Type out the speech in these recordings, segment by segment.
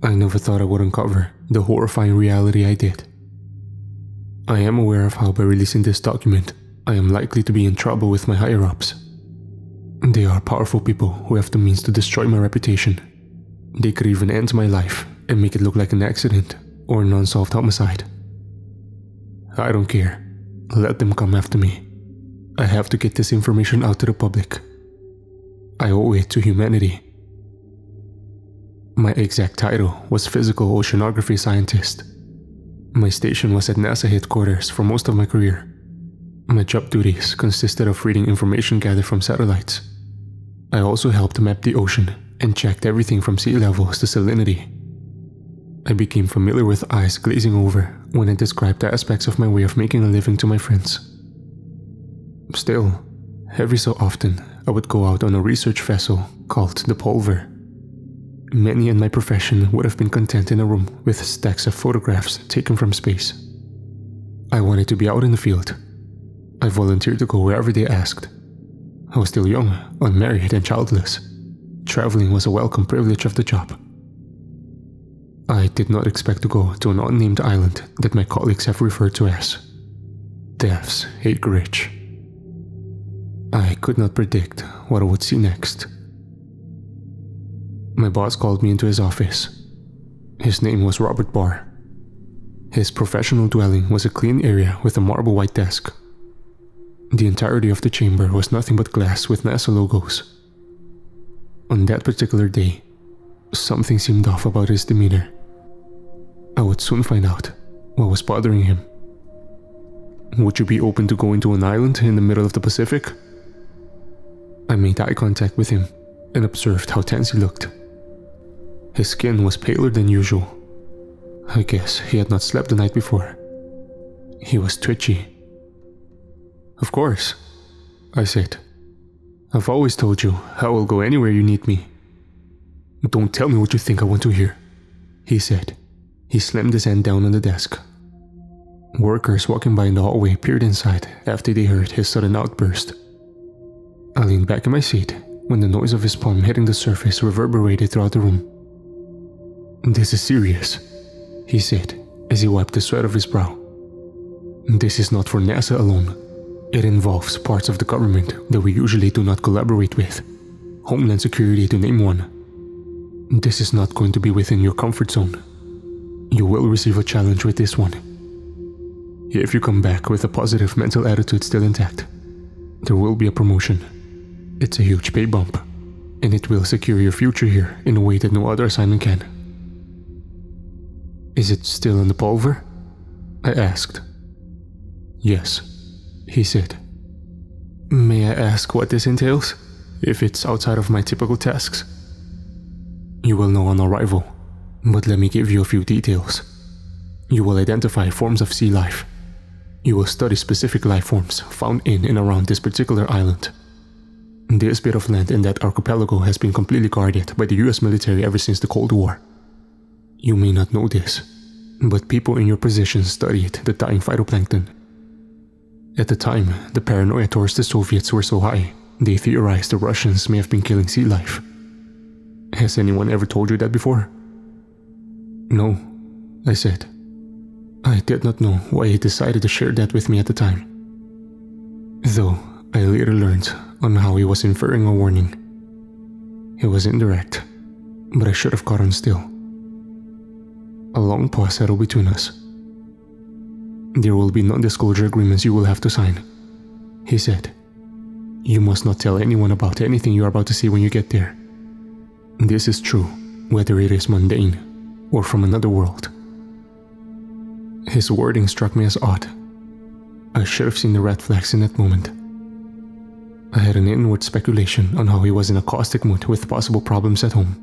I never thought I would uncover the horrifying reality I did. I am aware of how by releasing this document, I am likely to be in trouble with my higher-ups. They are powerful people who have the means to destroy my reputation. They could even end my life and make it look like an accident or an unsolved homicide. I don't care. Let them come after me. I have to get this information out to the public. I owe it to humanity. My exact title was Physical Oceanography Scientist. My station was at NASA headquarters for most of my career. My job duties consisted of reading information gathered from satellites. I also helped map the ocean and checked everything from sea levels to salinity. I became familiar with eyes glazing over when I described aspects of my way of making a living to my friends. Still, every so often, I would go out on a research vessel called the Pulver. Many in my profession would have been content in a room with stacks of photographs taken from space. I wanted to be out in the field. I volunteered to go wherever they asked. I was still young, unmarried and childless. Traveling was a welcome privilege of the job. I did not expect to go to an unnamed island that my colleagues have referred to as Death's Acreage. I could not predict what I would see next. My boss called me into his office. His name was Robert Barr. His professional dwelling was a clean area with a marble white desk. The entirety of the chamber was nothing but glass with NASA logos. On that particular day, something seemed off about his demeanor. I would soon find out what was bothering him. Would you be open to going to an island in the middle of the Pacific? I made eye contact with him and observed how tense he looked. His skin was paler than usual. I guess he had not slept the night before. He was twitchy. Of course, I said. I've always told you I will go anywhere you need me. Don't tell me what you think I want to hear, he said. He slammed his hand down on the desk. Workers walking by in the hallway peered inside after they heard his sudden outburst. I leaned back in my seat when the noise of his palm hitting the surface reverberated throughout the room. This is serious, he said as he wiped the sweat off his brow. This is not for NASA alone. It involves parts of the government that we usually do not collaborate with. Homeland Security to name one. This is not going to be within your comfort zone. You will receive a challenge with this one. If you come back with a positive mental attitude still intact, there will be a promotion. It's a huge pay bump, and it will secure your future here in a way that no other assignment can. Is it still in the Pulver? I asked. Yes, he said. May I ask what this entails, if it's outside of my typical tasks? You will know on arrival, but let me give you a few details. You will identify forms of sea life. You will study specific life forms found in and around this particular island. This bit of land in that archipelago has been completely guarded by the US military ever since the Cold War. You may not know this, but people in your position studied the dying phytoplankton. At the time, the paranoia towards the Soviets were so high, they theorized the Russians may have been killing sea life. Has anyone ever told you that before? No, I said. I did not know why he decided to share that with me at the time. Though I later learned on how he was inferring a warning. It was indirect, but I should have caught on still. A long pause settled between us. There will be non-disclosure agreements you will have to sign, he said. You must not tell anyone about anything you are about to see when you get there. This is true, whether it is mundane or from another world. His wording struck me as odd. I should have seen the red flags in that moment. I had an inward speculation on how he was in a caustic mood with possible problems at home.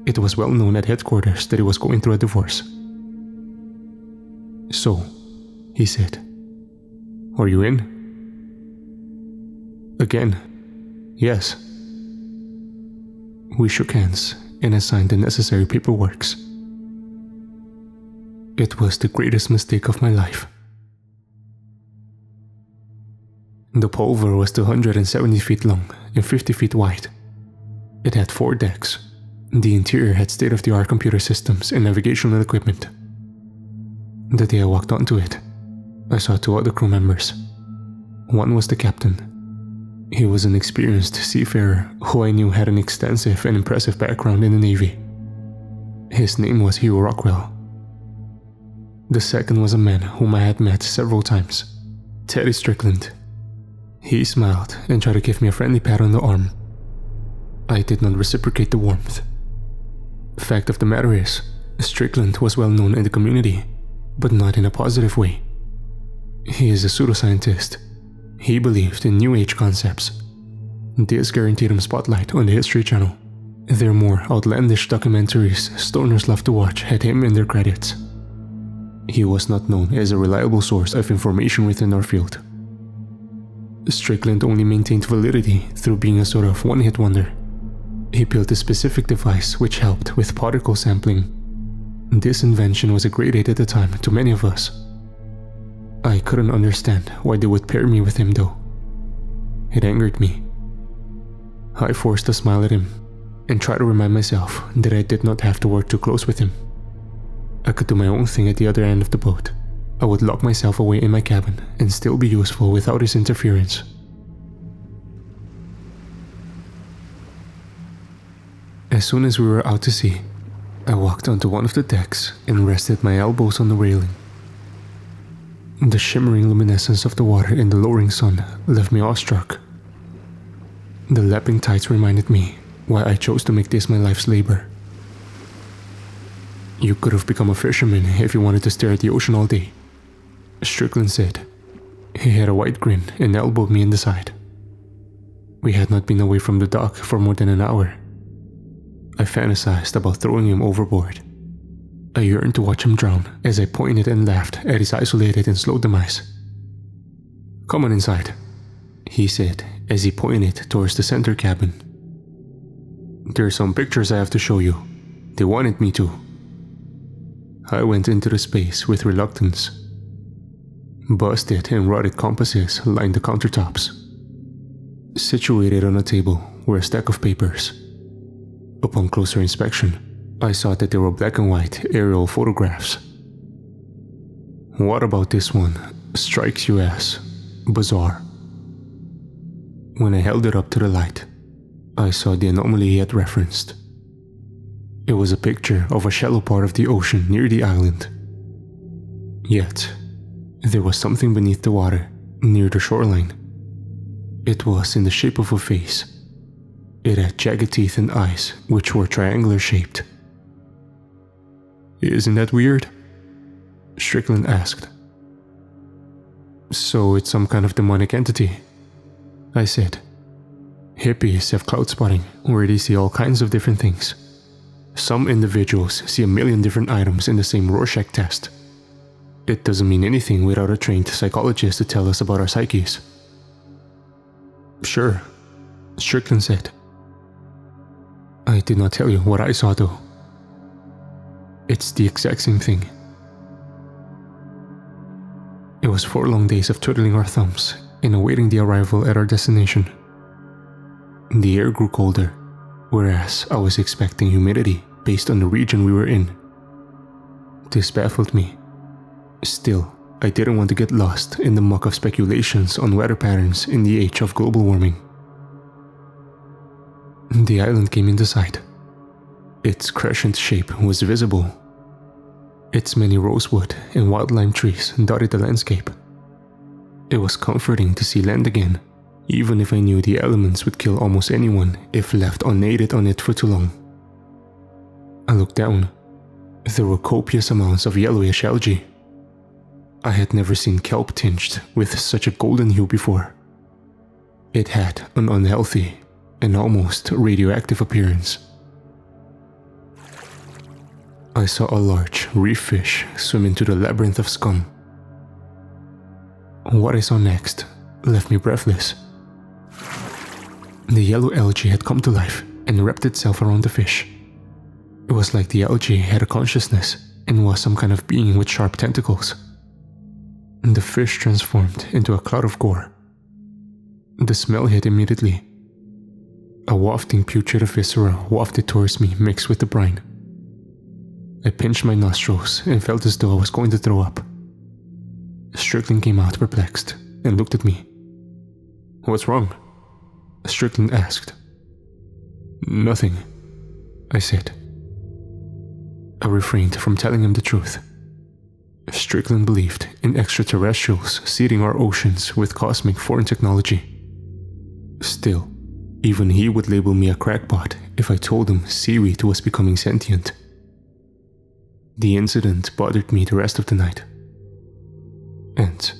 It was well known at headquarters that he was going through a divorce. So, he said, are you in? Again, yes. We shook hands and I signed the necessary paperwork. It was the greatest mistake of my life. The Pulver was 270 feet long and 50 feet wide. It had 4 decks, The interior had state-of-the-art computer systems and navigational equipment. The day I walked onto it, I saw 2 other crew members. One was the captain. He was an experienced seafarer who I knew had an extensive and impressive background in the Navy. His name was Hugh Rockwell. The second was a man whom I had met several times, Teddy Strickland. He smiled and tried to give me a friendly pat on the arm. I did not reciprocate the warmth. Fact of the matter is, Strickland was well known in the community, but not in a positive way. He is a pseudoscientist. He believed in New Age concepts. This guaranteed him spotlight on the History Channel. Their more outlandish documentaries stoners love to watch had him in their credits. He was not known as a reliable source of information within our field. Strickland only maintained validity through being a sort of one-hit wonder. He built a specific device which helped with particle sampling. This invention was a great aid at the time to many of us. I couldn't understand why they would pair me with him though. It angered me. I forced a smile at him and tried to remind myself that I did not have to work too close with him. I could do my own thing at the other end of the boat. I would lock myself away in my cabin and still be useful without his interference. As soon as we were out to sea, I walked onto one of the decks and rested my elbows on the railing. The shimmering luminescence of the water in the lowering sun left me awestruck. The lapping tides reminded me why I chose to make this my life's labor. You could have become a fisherman if you wanted to stare at the ocean all day, Strickland said. He had a wide grin and elbowed me in the side. We had not been away from the dock for more than an hour. I fantasized about throwing him overboard. I yearned to watch him drown as I pointed and laughed at his isolated and slow demise. "Come on inside," he said as he pointed towards the center cabin. "There are some pictures I have to show you. They wanted me to." I went into the space with reluctance. Busted and rotted compasses lined the countertops. Situated on a table were a stack of papers. Upon closer inspection, I saw that they were black and white aerial photographs. What about this one strikes you as bizarre? When I held it up to the light, I saw the anomaly he had referenced. It was a picture of a shallow part of the ocean near the island. Yet, there was something beneath the water, near the shoreline. It was in the shape of a face. It had jagged teeth and eyes, which were triangular shaped. "Isn't that weird?" Strickland asked. "So it's some kind of demonic entity," I said. "Hippies have cloud spotting, where they see all kinds of different things. Some individuals see a million different items in the same Rorschach test. It doesn't mean anything without a trained psychologist to tell us about our psyches." "Sure," Strickland said. "I did not tell you what I saw though. It's the exact same thing." It was 4 long days of twiddling our thumbs and awaiting the arrival at our destination. The air grew colder, whereas I was expecting humidity based on the region we were in. This baffled me. Still, I didn't want to get lost in the muck of speculations on weather patterns in the age of global warming. The island came into sight. Its crescent shape was visible. Its many rosewood and wild lime trees dotted the landscape. It was comforting to see land again, even if I knew the elements would kill almost anyone if left unaided on it for too long. I looked down. There were copious amounts of yellowish algae. I had never seen kelp tinged with such a golden hue before. It had an unhealthy and almost radioactive appearance. I saw a large reef fish swim into the labyrinth of scum. What I saw next left me breathless. The yellow algae had come to life and wrapped itself around the fish. It was like the algae had a consciousness and was some kind of being with sharp tentacles. The fish transformed into a cloud of gore. The smell hit immediately. A wafting putrid viscera wafted towards me mixed with the brine. I pinched my nostrils and felt as though I was going to throw up. Strickland came out perplexed and looked at me. "What's wrong?" Strickland asked. "Nothing," I said. I refrained from telling him the truth. Strickland believed in extraterrestrials seeding our oceans with cosmic foreign technology. Still, even he would label me a crackpot if I told him seaweed was becoming sentient. The incident bothered me the rest of the night. And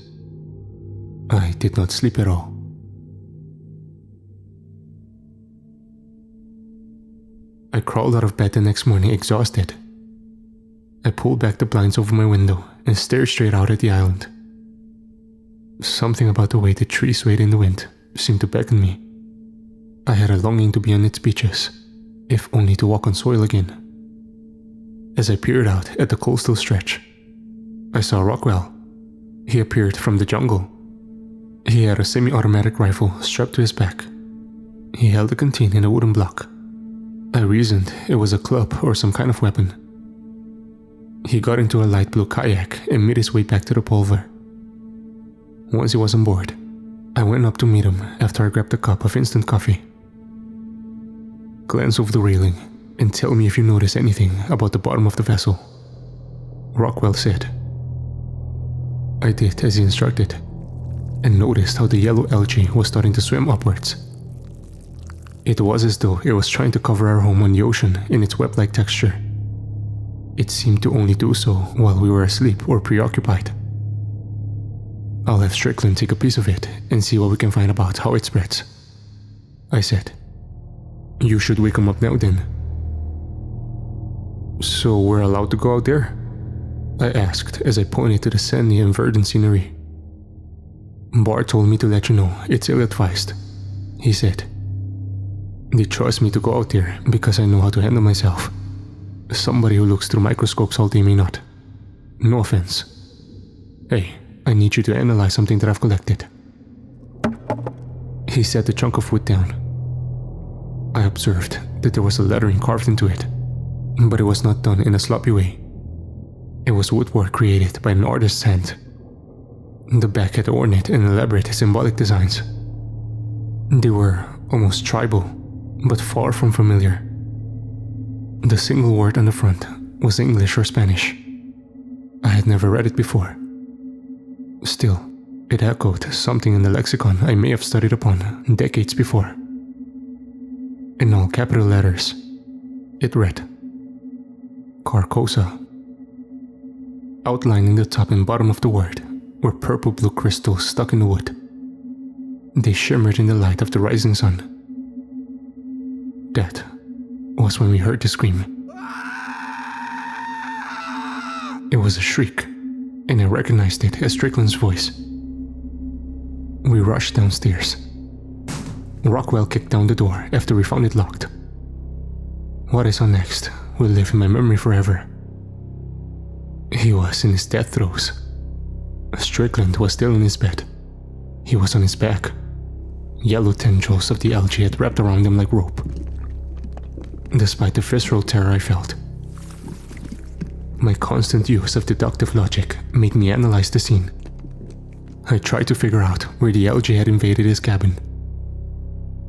I did not sleep at all. I crawled out of bed the next morning exhausted. I pulled back the blinds over my window and stared straight out at the island. Something about the way the trees swayed in the wind seemed to beckon me. I had a longing to be on its beaches, if only to walk on soil again. As I peered out at the coastal stretch, I saw Rockwell. He appeared from the jungle. He had a semi-automatic rifle strapped to his back. He held a canteen in a wooden block. I reasoned it was a club or some kind of weapon. He got into a light blue kayak and made his way back to the pulver. Once he was on board, I went up to meet him after I grabbed a cup of instant coffee. "Glance over the railing and tell me if you notice anything about the bottom of the vessel," Rockwell said. I did as he instructed, and noticed how the yellow algae was starting to swim upwards. It was as though it was trying to cover our home on the ocean in its web-like texture. It seemed to only do so while we were asleep or preoccupied. "I'll have Strickland take a piece of it and see what we can find about how it spreads," I said. "You should wake him up now then." "So we're allowed to go out there?" I asked as I pointed to the sandy and verdant scenery. "Bar told me to let you know it's ill-advised," he said. "They trust me to go out there because I know how to handle myself. Somebody who looks through microscopes all day may not. No offense. Hey, I need you to analyze something that I've collected." He set the chunk of wood down. I observed that there was a lettering carved into it, but it was not done in a sloppy way. It was woodwork created by an artist's hand. The back had ornate and elaborate symbolic designs. They were almost tribal, but far from familiar. The single word on the front was English or Spanish. I had never read it before. Still, it echoed something in the lexicon I may have studied upon decades before. In all capital letters, it read, Carcosa. Outlining the top and bottom of the word were purple-blue crystals stuck in the wood. They shimmered in the light of the rising sun. That was when we heard the scream. It was a shriek, and I recognized it as Strickland's voice. We rushed downstairs. Rockwell kicked down the door after we found it locked. What I saw next will live in my memory forever. He was in his death throes. Strickland was still in his bed. He was on his back. Yellow tendrils of the algae had wrapped around him like rope. Despite the visceral terror I felt, my constant use of deductive logic made me analyze the scene. I tried to figure out where the algae had invaded his cabin.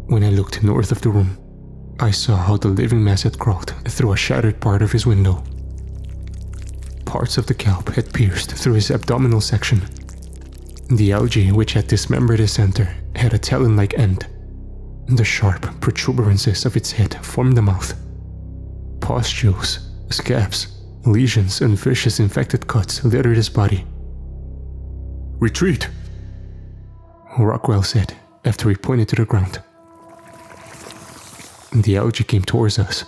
When I looked north of the room, I saw how the living mass had crawled through a shattered part of his window. Parts of the kelp had pierced through his abdominal section. The algae, which had dismembered his center, had a talon-like end. The sharp protuberances of its head formed a mouth. Pustules, scabs, lesions, and vicious infected cuts littered his body. "Retreat!" Rockwell said after he pointed to the ground. The algae came towards us.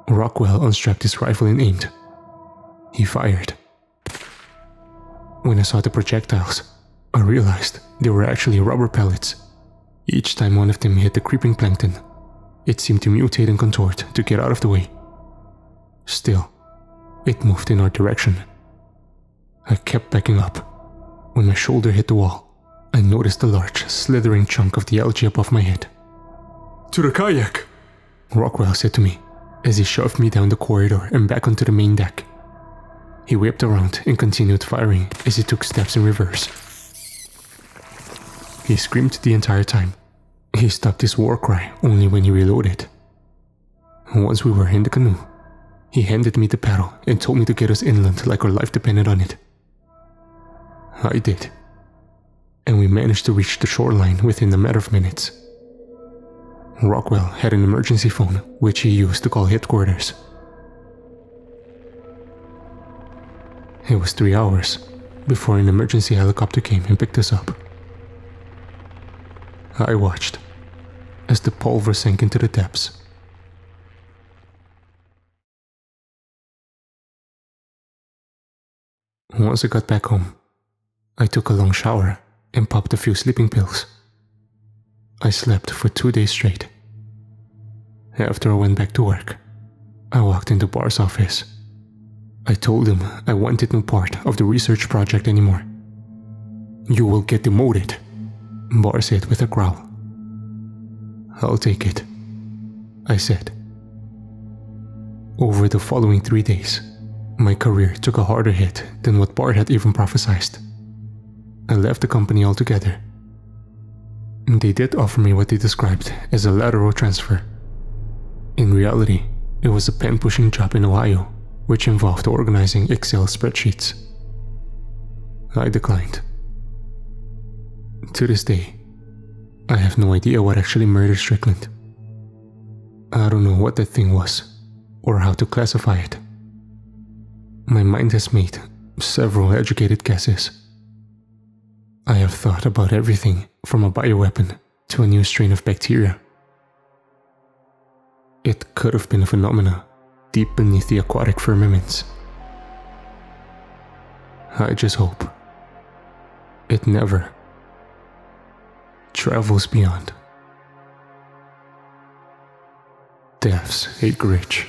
Rockwell unstrapped his rifle and aimed. He fired. When I saw the projectiles, I realized they were actually rubber pellets. Each time one of them hit the creeping plankton, it seemed to mutate and contort to get out of the way. Still, it moved in our direction. I kept backing up. When my shoulder hit the wall, I noticed a large, slithering chunk of the algae above my head. To the kayak, Rockwell said to me as he shoved me down the corridor and back onto the main deck. He whipped around and continued firing as he took steps in reverse. He screamed the entire time. He stopped his war cry only when he reloaded. Once we were in the canoe, he handed me the paddle and told me to get us inland like our life depended on it. I did, and we managed to reach the shoreline within a matter of minutes. Rockwell had an emergency phone, which he used to call headquarters. It was 3 hours before an emergency helicopter came and picked us up. I watched as the pulver sank into the depths. Once I got back home, I took a long shower and popped a few sleeping pills. I slept for 2 days straight. After I went back to work, I walked into Bar's office. I told him I wanted no part of the research project anymore. "You will get demoted," Bar said with a growl. "I'll take it," I said. Over the following 3 days, my career took a harder hit than what Bar had even prophesied. I left the company altogether. They did offer me what they described as a lateral transfer. In reality, it was a pen-pushing job in Ohio, which involved organizing Excel spreadsheets. I declined. To this day, I have no idea what actually murdered Strickland. I don't know what that thing was, or how to classify it. My mind has made several educated guesses. I have thought about everything from a bioweapon to a new strain of bacteria. It could have been a phenomena deep beneath the aquatic firmaments. I just hope it never travels beyond Death's Acreage.